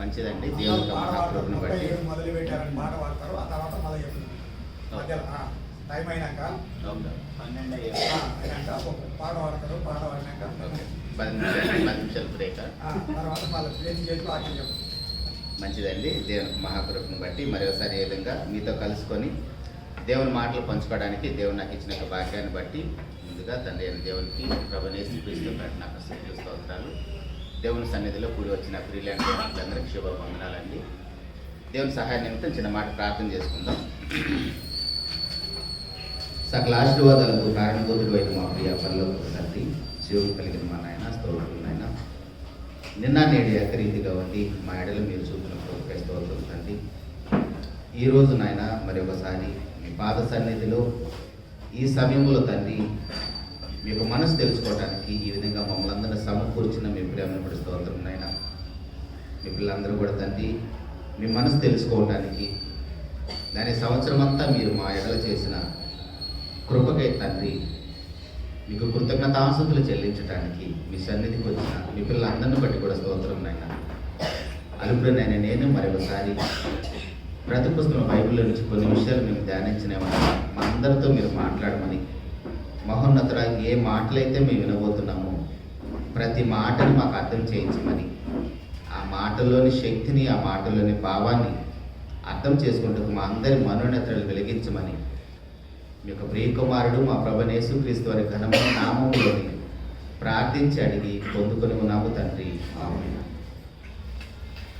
మంచిదండి. దేవుని మహాకృపను బట్టి మొదలు పెట్టారని మాట వాడతారు. ఆ తర్వాత మళ్ళీ మధ్యలో టైం అయినాక 12 అయినాక పాట వాడతారు. పాట వాడినాక 10 నిమిషాలు బ్రేక్. తర్వాత మళ్ళీ ప్లేస్ చేసి వాక్యం చెప్తారు. మంచిదండి. దేవుని మహాకృపను బట్టి మరోసారి ఏ విధంగా మీతో కలుసుకొని దేవుని మాటలు పంచుకోవడానికి దేవుడు నాకు ఇచ్చిన భాగ్యాన్ని బట్టి ముందుగా తండ్రి అయిన దేవునికి ప్రభునేసి క్రీస్తు నాకు స్తుతులు స్తోత్రాలు. దేవుని సన్నిధిలో కూడి వచ్చిన ప్రియులంటే అందరికీ శుభవందనాలండి. దేవుని సహాయ నిమిత్తం చిన్న మాట ప్రార్థన చేసుకుందాం. సకల ఆశీర్వాదాలకు కారణభూతుడు అయిన మా ప్రియ పరలోక తండ్రి, జీవం కలిగిన మా నాయన స్తోత్రులు నాయన. నిన్న నేడు ఏకరీతిగా ఉండి మా ఎడలు మీరు చూపిన ప్రభుత్వ స్తోత్రం తండ్రి. ఈరోజు నాయన మరి ఒకసారి మీ పాద సన్నిధిలో ఈ సమయంలో తండ్రి మీకు మనసు తెలుసుకోవడానికి ఈ విధంగా మమ్మల్ని అందరినీ సమకూర్చిన మీ ప్రేమను స్తోత్రం నాయన. మీ పిల్లలందరూ కూడా తండ్రి మీ మనసు తెలుసుకోవడానికి దాని సంవత్సరం అంతా మీరు మా ఎడల చేసిన కృపకై తండ్రి మీకు కృతజ్ఞతాస్తుతులు చెల్లించడానికి మీ సన్నిధికి వచ్చిన మీ పిల్లలందరిని బట్టి కూడా స్తోత్రం నాయన. అలుపుడునైనా నేను మరొకసారి ప్రతి పుస్తకం బైబిల్లో నుంచి కొన్ని విషయాలు మేము ధ్యానించినామని మా అందరితో మీరు మాట్లాడమని, మహోన్నతురా ఏ మాటలైతే మేము వినబోతున్నామో ప్రతి మాటను మాకు అర్థం చేయించమని, ఆ మాటల్లోని శక్తిని ఆ మాటల్లోని భావాన్ని అర్థం చేసుకుంటూ మా అందరి మనోన్నతలు వెలిగించమని మీ యొక్క ప్రియకుమారుడు మా ప్రభువైన యేసుక్రీస్తు వారి ఘనమైన నామములోని ప్రార్థించి అడిగి పొందుకొని ఉన్నాము తండ్రి.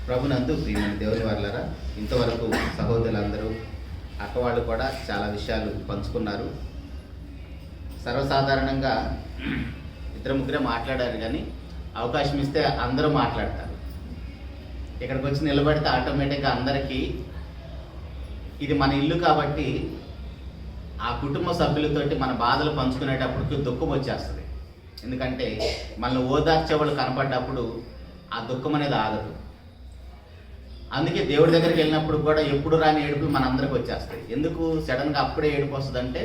ప్రభునందు ప్రియమైన దేవుని వారలారా, ఇంతవరకు సహోదరులందరూ అక్కవాళ్ళు కూడా చాలా విషయాలు పంచుకున్నారు. సర్వసాధారణంగా ఇద్దరు ముగ్గురే మాట్లాడారు, కానీ అవకాశం ఇస్తే అందరూ మాట్లాడతారు. ఇక్కడికి వచ్చి నిలబడితే ఆటోమేటిక్గా అందరికీ ఇది మన ఇల్లు కాబట్టి ఆ కుటుంబ సభ్యులతోటి మన బాధలు పంచుకునేటప్పటికి దుఃఖం వచ్చేస్తుంది. ఎందుకంటే మనల్ని ఓదార్చేవాళ్ళు కనపడ్డప్పుడు ఆ దుఃఖం అనేది ఆగదు. అందుకే దేవుడి దగ్గరికి వెళ్ళినప్పుడు కూడా ఎప్పుడు రాని ఏడుపులు మనందరికి వచ్చేస్తాయి. ఎందుకు సడన్గా అప్పుడే ఏడుపు వస్తుందంటే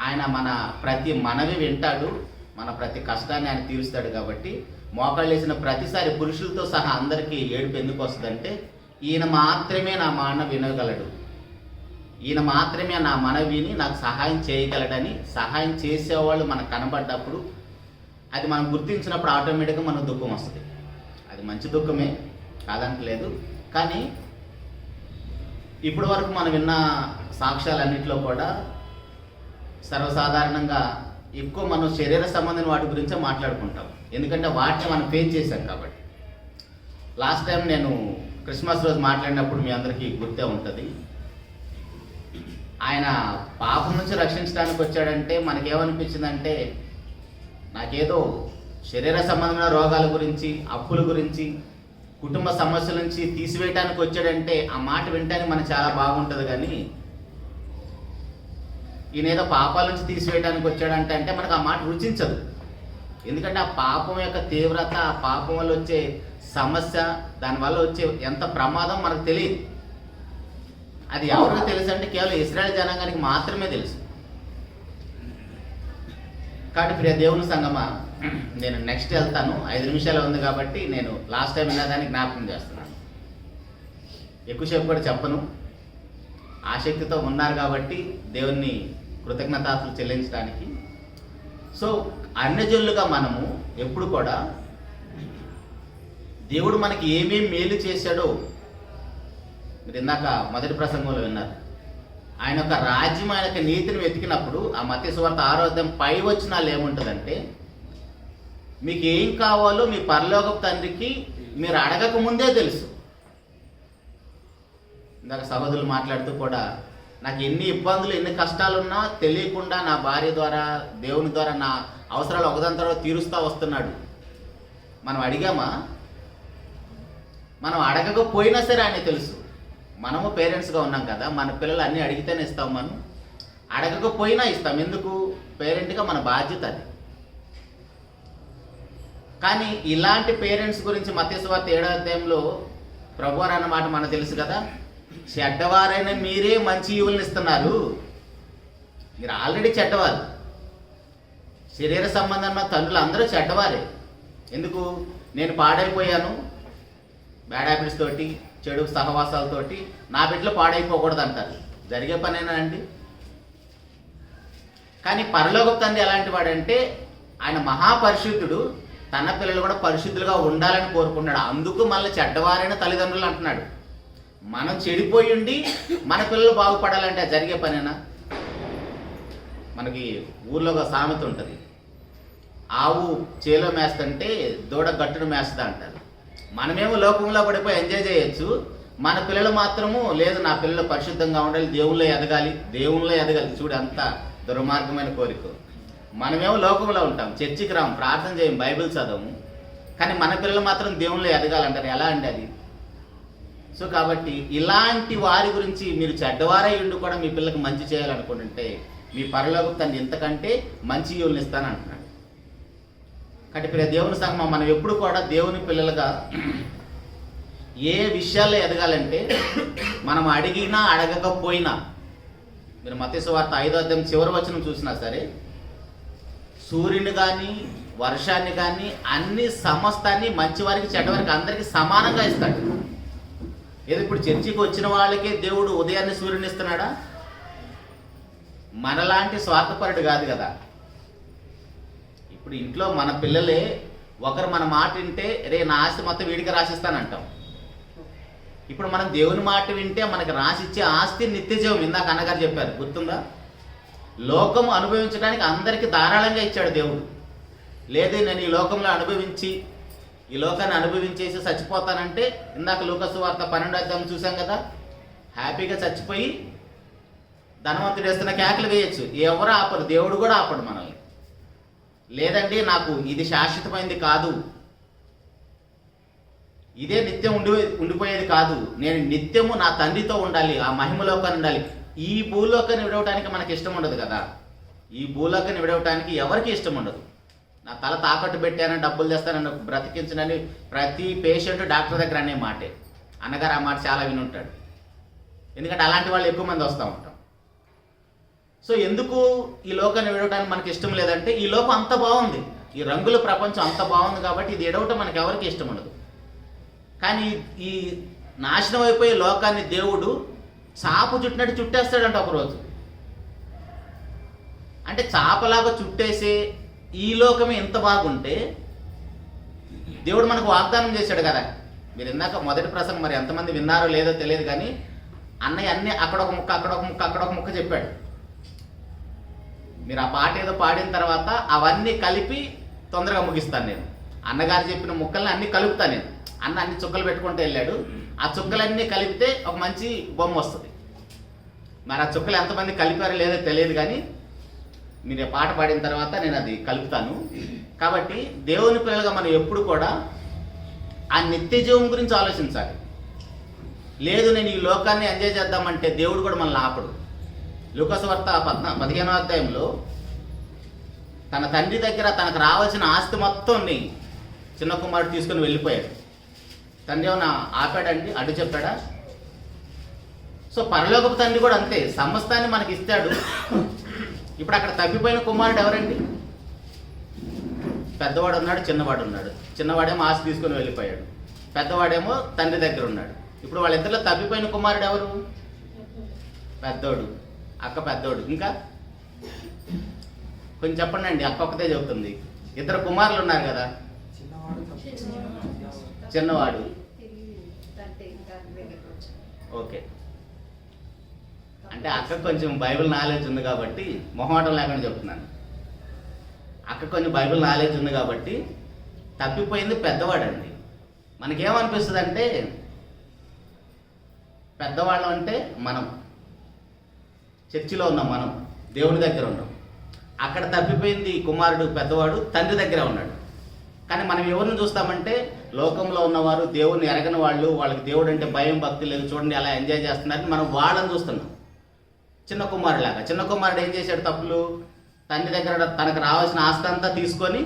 ఆయన మన ప్రతి మనవి వింటాడు, మన ప్రతి కష్టాన్ని ఆయన తీరుస్తాడు. కాబట్టి మోకాళ్ళు వేసిన ప్రతిసారి పురుషులతో సహా అందరికీ ఏడుపు ఎందుకు వస్తుందంటే ఈయన మాత్రమే నా మాట వినగలడు, ఈయన మాత్రమే నా మనవి విని నాకు సహాయం చేయగలడని సహాయం చేసేవాళ్ళు మనకు కనబడ్డప్పుడు అది మనం గుర్తించినప్పుడు ఆటోమేటిక్గా మనకు దుఃఖం వస్తుంది. అది మంచి దుఃఖమే కాదంటలేదు, కానీ ఇప్పటి వరకు మనం విన్న సాక్ష్యాలన్నింటిలో కూడా సర్వసాధారణంగా ఎక్కువ మనం శరీర సంబంధమైన వాటి గురించే మాట్లాడుకుంటాం. ఎందుకంటే వాటిని మనం ఫేస్ చేశాం కాబట్టి. లాస్ట్ టైం నేను క్రిస్మస్ రోజు మాట్లాడినప్పుడు మీ అందరికీ గుర్తే ఉంటుంది. ఆయన పాపం నుంచి రక్షించడానికి వచ్చాడంటే మనకేమనిపించిందంటే నాకేదో శరీర సంబంధమైన రోగాల గురించి, అప్పుల గురించి, కుటుంబ సమస్యల నుంచి తీసివేయడానికి వచ్చాడంటే ఆ మాట వినటానికి మనకు చాలా బాగుంటుంది. కానీ ఈయన ఏదో పాపాల నుంచి తీసివేయడానికి వచ్చాడంటే అంటే మనకు ఆ మాట రుచించదు. ఎందుకంటే ఆ పాపం యొక్క తీవ్రత, ఆ పాపం వల్ల వచ్చే సమస్య, దానివల్ల వచ్చే ఎంత ప్రమాదం మనకు తెలియదు. అది ఎవరికి తెలుసు అంటే కేవలం ఇశ్రాయేల్ జనాంగానికి మాత్రమే తెలుసు. కాబట్టి ప్రియ దేవుని సంగమా, నేను నెక్స్ట్ వెళ్తాను. 5 నిమిషాలు ఉంది కాబట్టి నేను లాస్ట్ టైం విన్నదాన్ని జ్ఞాపకం చేస్తున్నాను. ఎక్కువసేపు కూడా చెప్పను. ఆసక్తితో ఉన్నారు కాబట్టి దేవుణ్ణి కృతజ్ఞతాస్తుతులు చెల్లించడానికి. సో అన్యజనులుగా మనము ఎప్పుడు కూడా దేవుడు మనకి ఏమేమి మేలు చేశాడో మీరు ఇందాక మొదటి ప్రసంగంలో విన్నారు. ఆయన యొక్క రాజ్యం, ఆయన యొక్క నీతిని వెతికినప్పుడు ఆ మత్తయి సువార్త 6వ అధ్యాయం పై వచనాలు ఏముంటుందంటే మీకు ఏం కావాలో మీ పరలోకపు తండ్రికి మీరు అడగక ముందే తెలుసు. ఇందాక సహోదరులు మాట్లాడుతూ కూడా నాకు ఎన్ని ఇబ్బందులు, ఎన్ని కష్టాలున్నా తెలియకుండా నా భార్య ద్వారా, దేవుని ద్వారా నా అవసరాలు ఒకదాని తర్వాత తీరుస్తూ వస్తున్నాడు. మనం అడిగామా? మనం అడగకపోయినా సరే ఆయన తెలుసు. మనము పేరెంట్స్గా ఉన్నాం కదా, మన పిల్లలు అన్నీ అడిగితేనే ఇస్తాం, మనం అడగకపోయినా ఇస్తాం. ఎందుకు? పేరెంట్గా మన బాధ్యత అది. కానీ ఇలాంటి పేరెంట్స్ గురించి మత్తయి సువార్త 7వ అధ్యాయంలో ప్రభువారు అన్నమాట మనకు తెలుసు కదా. చెడ్డవారైన మీరే మంచి ఈవులను ఇస్తున్నారు. మీరు ఆల్రెడీ చెడ్డవారు. శరీర సంబంధమైన తండ్రులు అందరూ చెడ్డవారే. ఎందుకు? నేను పాడైపోయాను, బ్యాడ్ హ్యాబిట్స్ తోటి, చెడు సహవాసాలతోటి నా బిడ్డలు పాడైపోకూడదు అంటారు. జరిగే పనేనా అండి? కానీ పరలోకపు తండ్రి ఎలాంటి వాడంటే ఆయన మహాపరిశుద్ధుడు, తన పిల్లలు కూడా పరిశుద్ధులుగా ఉండాలని కోరుకున్నాడు. అందుకు మళ్ళీ చెడ్డవారైన తల్లిదండ్రులు అంటున్నాడు. మనం చెడిపోయి ఉండి మన పిల్లలు బాగుపడాలంటే అది జరిగే పనేనా? మనకి ఊర్లో ఒక సామెత ఉంటుంది, ఆవు చేలో మేస్తుంటే దూడ గట్టును మేస్తుంది అంటారు. మనమేమో లోకంలో పడిపోయి ఎంజాయ్ చేయొచ్చు, మన పిల్లలు మాత్రము లేదు నా పిల్లలు పరిశుద్ధంగా ఉండాలి, దేవుళ్ళో ఎదగాలి. చూడు అంత దుర్మార్గమైన కోరిక. మనమేమో లోకంలో ఉంటాం, చర్చికి రాము, ప్రార్థన చేయం, బైబిల్ చదవము, కానీ మన పిల్లలు మాత్రం దేవుళ్ళో ఎదగాలంటారు. ఎలా అండి అది? సో కాబట్టి ఇలాంటి వారి గురించి మీరు చెడ్డవారై ఉండి కూడా మీ పిల్లలకు మంచి చేయాలనుకుంటుంటే మీ పరలోకపు తండ్రి ఇంతకంటే మంచి ఈవులను ఇస్తాను అంటున్నాడు. కాబట్టి ప్రియ దేవుని సంగమం, మనం ఎప్పుడు కూడా దేవుని పిల్లలుగా ఏ విషయాల్లో ఎదగాలంటే మనం అడిగినా అడగకపోయినా, మీరు మత్తయి సువార్త 5వ అధ్యాయం చివరి వచనం చూసినా సరే, సూర్యుని కానీ వర్షాన్ని కానీ అన్ని సమస్తాన్ని మంచివారికి చెడ్డవారికి అందరికీ సమానంగా ఇస్తాడు. ఏదో ఇప్పుడు చర్చికి వచ్చిన వాళ్ళకే దేవుడు ఉదయాన్నే సూర్యుని ఇస్తున్నాడా? మనలాంటి స్వార్థపరుడు కాదు కదా. ఇప్పుడు ఇంట్లో మన పిల్లలే ఒకరు మన మాట వింటే రే నా ఆస్తి మొత్తం వీడికి రాసిస్తానంటాం. ఇప్పుడు మనం దేవుని మాట వింటే మనకి రాసిచ్చే ఆస్తి నిత్యజీవం. ఇందాక అన్నగారు చెప్పారు, గుర్తుందా? లోకం అనుభవించడానికి అందరికీ ధారాళంగా ఇచ్చాడు దేవుడు. లేదు నేను ఈ లోకంలో అనుభవించి ఈ లోకాన్ని అనుభవించేసి చచ్చిపోతానంటే, ఇందాక లూకా సువార్త 12వ అధ్యాయం చూసాం కదా, హ్యాపీగా చచ్చిపోయి ధనవంతుడు వేస్తున్న కేకలు వేయచ్చు, ఎవరు ఆపరు, దేవుడు కూడా ఆపడు మనల్ని. లేదండి నాకు ఇది శాశ్వతమైనది కాదు, ఇదే నిత్యం ఉండిపోయేది కాదు, నేను నిత్యము నా తండ్రితో ఉండాలి, ఆ మహిమలోకాన్ని ఉండాలి. ఈ భూలోకాన్ని విడవటానికి మనకి ఇష్టం ఉండదు కదా. ఈ భూలోకాన్ని విడవటానికి ఎవరికి ఇష్టం ఉండదు. నా తల తాకట్టు పెట్టానని డబ్బులు తెస్తానని బ్రతికించనని ప్రతి పేషెంట్ డాక్టర్ దగ్గర అనే మాటే. అన్నగారు ఆ మాట చాలా వినుంటాడు, ఎందుకంటే అలాంటి వాళ్ళు ఎక్కువ మంది వస్తూ ఉంటాం. సో ఎందుకు ఈ లోకాన్ని విడవడానికి మనకి ఇష్టం లేదంటే, ఈ లోకం అంత బాగుంది, ఈ రంగుల ప్రపంచం అంత బాగుంది కాబట్టి ఇది విడవటం మనకి ఎవరికి ఇష్టం ఉండదు. కానీ ఈ నాశనం అయిపోయే లోకాన్ని దేవుడు చాప చుట్టినట్టు చుట్టేస్తాడంట ఒకరోజు. అంటే చాపలాగా చుట్టేసి ఈ లోకమే ఎంత బాగుంటే దేవుడు మనకు వాగ్దానం చేశాడు కదా. మీరు ఇందాక మొదటి ప్రసంగం మరి ఎంతమంది విన్నారో లేదో తెలియదు, కానీ అన్నయ్య అన్నీ అక్కడొక ముక్క అక్కడొక ముక్క అక్కడొక ముక్క చెప్పాడు. మీరు ఆ పాట ఏదో పాడిన తర్వాత అవన్నీ కలిపి తొందరగా ముగిస్తాను నేను. అన్నగారు చెప్పిన ముక్కల్ని అన్నీ కలుపుతాను నేను. అన్న అన్ని చుక్కలు పెట్టుకుంటూ వెళ్ళాడు, ఆ చుక్కలన్నీ కలిపితే ఒక మంచి బొమ్మ వస్తుంది. మరి ఆ చుక్కలు ఎంతమంది కలిపారో లేదో తెలియదు, కానీ మీరు పాట పాడిన తర్వాత నేను అది కలుపుతాను. కాబట్టి దేవుని పిల్లలుగా మనం ఎప్పుడు కూడా ఆ నిత్య జీవం గురించి ఆలోచించాలి. లేదు నేను ఈ లోకాన్ని ఎంజాయ్ చేద్దామంటే దేవుడు కూడా మనల్ని ఆపడు. లూకా సువార్త 15వ అధ్యాయంలో తన తండ్రి దగ్గర తనకు రావాల్సిన ఆస్తి మొత్తాన్ని చిన్న కుమారుడు తీసుకొని వెళ్ళిపోయాడు. తండ్రి ఏమన్నా ఆపాడండి? అడ్డు చెప్పాడా? సో పరలోకపు తండ్రి కూడా అంతే, సమస్తాన్ని మనకి ఇస్తాడు. ఇప్పుడు అక్కడ తప్పిపోయిన కుమారుడు ఎవరండి? పెద్దవాడు ఉన్నాడు, చిన్నవాడు ఉన్నాడు. చిన్నవాడేమో ఆస్తి తీసుకొని వెళ్ళిపోయాడు, పెద్దవాడేమో తండ్రి దగ్గర ఉన్నాడు. ఇప్పుడు వాళ్ళిద్దరిలో తప్పిపోయిన కుమారుడు ఎవరు? పెద్దోడు, అక్క పెద్దోడు. ఇంకా కొంచెం చెప్పండి అండి, అక్క ఒక్కతే చెబుతుంది. ఇద్దరు కుమారులు ఉన్నారు కదా, చిన్నవాడు. ఓకే, అంటే అక్క కొంచెం బైబిల్ నాలెడ్జ్ ఉంది కాబట్టి మొహమాటం లేకుండా చెప్తున్నాను. అక్క కొంచెం బైబిల్ నాలెడ్జ్ ఉంది కాబట్టి తప్పిపోయింది పెద్దవాడండి. మనకేమనిపిస్తుంది అంటే పెద్దవాళ్ళం అంటే మనం చర్చిలో ఉన్నాం, మనం దేవుని దగ్గర ఉన్నాం. అక్కడ తప్పిపోయింది కుమారుడు పెద్దవాడు తండ్రి దగ్గర ఉన్నాడు. కానీ మనం ఎవరిని చూస్తామంటే లోకంలో ఉన్నవారు, దేవుని ఎరగని వాళ్ళు, వాళ్ళకి దేవుడు అంటే భయం భక్తి లేదు, చూడండి అలా ఎంజాయ్ చేస్తున్నారని మనం వాళ్ళని చూస్తున్నాం. చిన్న కుమారులాగా, చిన్న కుమారుడు ఏం చేశాడు తప్పులు? తండ్రి దగ్గర తనకు రావాల్సిన ఆస్తి అంతా తీసుకొని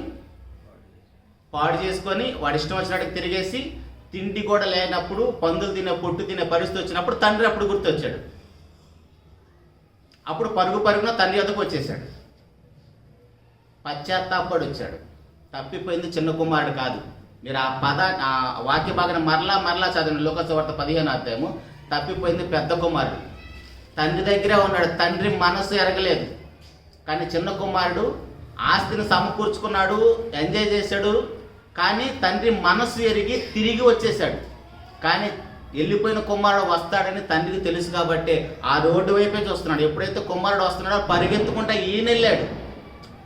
పాడు చేసుకొని వాడి ఇష్టం వచ్చినట్టుగా తిరిగేసి, తిండి కూడా లేనప్పుడు పందులు తినే పొట్టు తినే పరిస్థితి వచ్చినప్పుడు తండ్రి అప్పుడు గుర్తొచ్చాడు. అప్పుడు పరుగున తండ్రి వద్దకు వచ్చేసాడు, పశ్చాత్తాపడి వచ్చాడు. తప్పిపోయింది చిన్న కుమారుడు కాదు, మీరు ఆ వాక్య భాగాన్ని మరలా చదవండి. లూకాసు వార్త 15వ అధ్యాయము. తప్పిపోయింది పెద్ద కుమారుడు, తండ్రి దగ్గరే ఉన్నాడు, తండ్రి మనసు ఎరగలేదు. కానీ చిన్న కుమారుడు ఆస్తిని సమకూర్చుకున్నాడు, ఎంజాయ్ చేశాడు, కానీ తండ్రి మనసు ఎరిగి తిరిగి వచ్చేసాడు. కానీ వెళ్ళిపోయిన కుమారుడు వస్తాడని తండ్రికి తెలుసు కాబట్టి ఆ రోడ్డు వైపే చూస్తున్నాడు. ఎప్పుడైతే కుమారుడు వస్తున్నాడో పరిగెత్తుకుంటా ఈయన వెళ్ళాడు,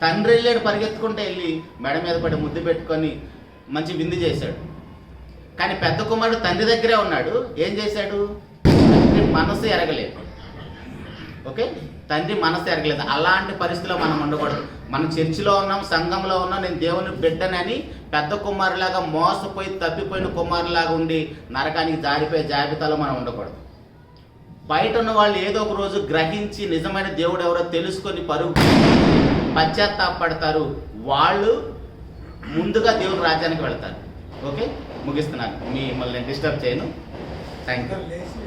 తండ్రి వెళ్ళాడు, పరిగెత్తుకుంటూ వెళ్ళి మెడ మీద పడి ముద్దు పెట్టుకొని మంచి విందు చేశాడు. కానీ పెద్ద కుమారుడు తండ్రి దగ్గరే ఉన్నాడు, ఏం చేశాడు? తండ్రి మనసు ఎరగలేదు. ఓకే, తండ్రి మనసు ఎరగలేదు. అలాంటి పరిస్థితిలో మనం ఉండకూడదు. మనం చర్చిలో ఉన్నాం, సంఘంలో ఉన్నాం, నేను దేవుని బిడ్డనని పెద్ద కుమారులాగా మోసపోయి తప్పిపోయిన కుమారులాగా ఉండి నరకానికి జారిపోయే జాబితాలో మనం ఉండకూడదు. బయట ఉన్న వాళ్ళు ఏదో ఒక రోజు గ్రహించి నిజమైన దేవుడు ఎవరో తెలుసుకొని పరుగు పశ్చాత్తాపడతారు. వాళ్ళు ముందుగా దేవుని రాజ్యానికి వెళ్తారు. ఓకే, ముగిస్తున్నాను, మిమ్మల్ని డిస్టర్బ్ చేయను. Thank you. లేచి